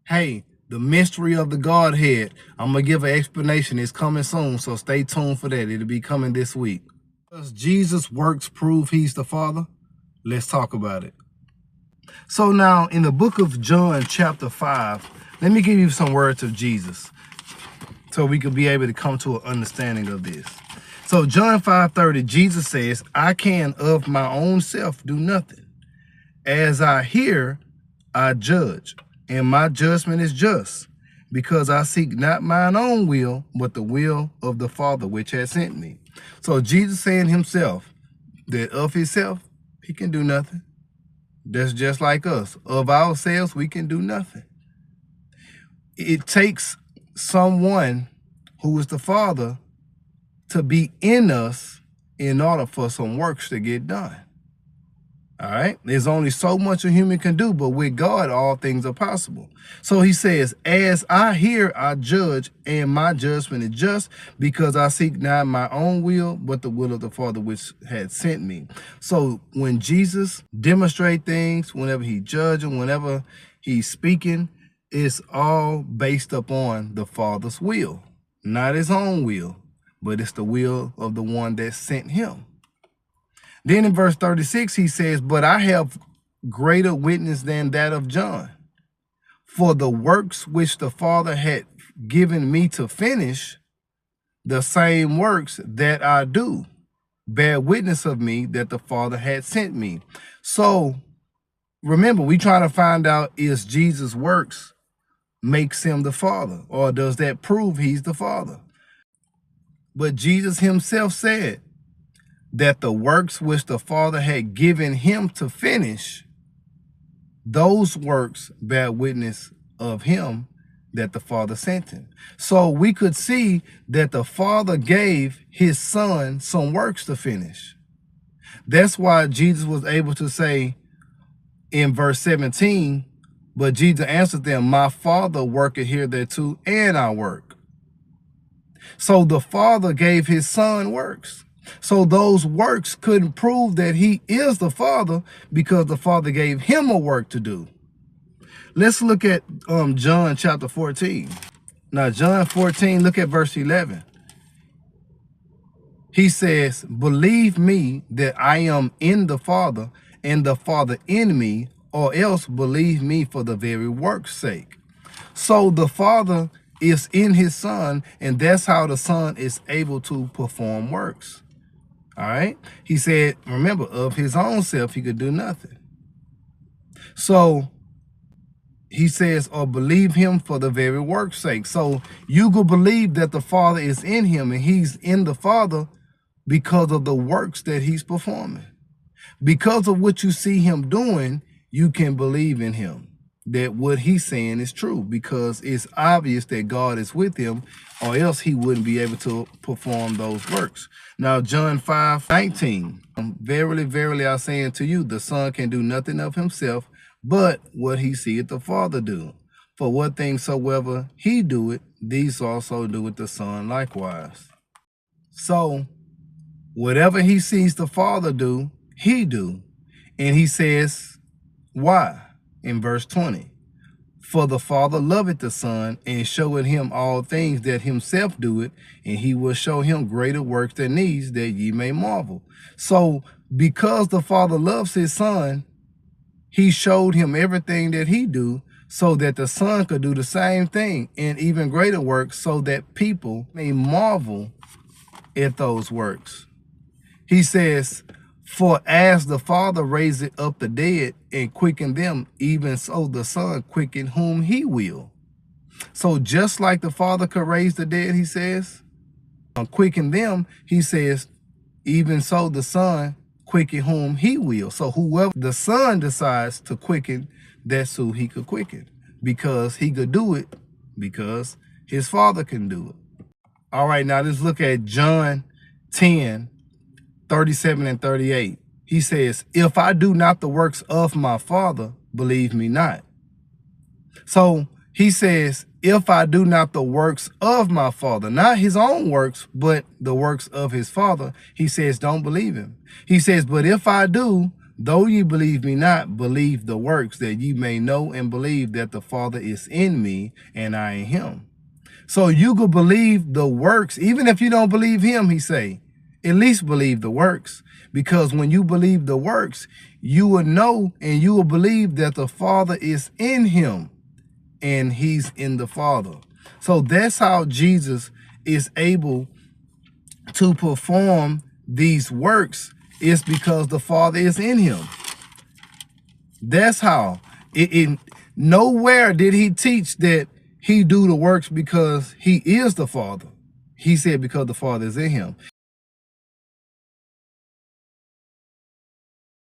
Hey, the mystery of the Godhead. I'm going to give an explanation. It's coming soon, so stay tuned for that. It'll be coming this week. Does Jesus' works prove he's the Father? Let's talk about it. So now, in the book of John, chapter 5, let me give you some words of Jesus so we could be able to come to an understanding of this. So John 5:30, Jesus says, I can of my own self do nothing. As I hear, I judge, and my judgment is just, because I seek not mine own will, but the will of the Father which has sent me. So Jesus saying himself that of himself, he can do nothing. That's just like us. Of ourselves, we can do nothing. It takes someone who is the Father to be in us in order for some works to get done. All right. There's only so much a human can do, but with God, all things are possible. So he says, as I hear, I judge, and my judgment is just, because I seek not my own will, but the will of the Father which had sent me. So when Jesus demonstrates things, whenever he judges, whenever he's speaking, it's all based upon the Father's will, not his own will, but it's the will of the one that sent him. Then in verse 36, he says, but I have greater witness than that of John. For the works which the Father had given me to finish, the same works that I do, bear witness of me that the Father had sent me. So remember, we trying to find out, is Jesus' works makes him the Father, or does that prove he's the Father? But Jesus himself said that the works which the Father had given him to finish, those works bear witness of him that the Father sent him. So we could see that the Father gave his Son some works to finish. That's why Jesus was able to say in verse 17, but Jesus answered them, my Father worketh hitherto, and I work. So the Father gave his Son works. So those works couldn't prove that he is the Father, because the Father gave him a work to do. Let's look at John chapter 14. Now, John 14, look at verse 11. He says, believe me that I am in the Father, and the Father in me, or else believe me for the very work's sake. So the Father is in his Son, and that's how the Son is able to perform works. All right. He said, remember, of his own self, he could do nothing. So he says, or believe him for the very work's sake. So you could believe that the Father is in him, and he's in the Father because of the works that he's performing. Because of what you see him doing, you can believe in him, that what he's saying is true, because it's obvious that God is with him, or else he wouldn't be able to perform those works. Now, John 5:19, verily, verily, I say unto you, the Son can do nothing of himself, but what he seeth the Father do. For what things soever he doeth, these also doeth the Son likewise. So, whatever he sees the Father do, he do. And he says, why? In verse 20, for the Father loveth the Son, and showeth him all things that himself doeth, and he will show him greater works than these, that ye may marvel. So because the Father loves his Son, he showed him everything that he do, so that the Son could do the same thing and even greater works, so that people may marvel at those works. He says, for as the Father raiseth up the dead and quicken them, even so the Son quicken whom he will. So just like the Father could raise the dead, he says, quicken them, he says, even so the Son quicken whom he will. So whoever the Son decides to quicken, that's who he could quicken, because he could do it because his Father can do it. All right, now let's look at John 10:37 and 38. He says, if I do not the works of my Father, believe me not. So he says, if I do not the works of my Father, not his own works, but the works of his Father, he says, don't believe him. He says, but if I do, Though ye believe me not, believe the works, that ye may know and believe that the Father is in me and I in him. So you could believe the works, even if you don't believe him, he say, at least believe the works. Because when you believe the works, you will know and you will believe that the Father is in him and he's in the Father. So that's how Jesus is able to perform these works, is because the Father is in him. That's how. Nowhere did he teach that he do the works because he is the Father. He said because the Father is in him.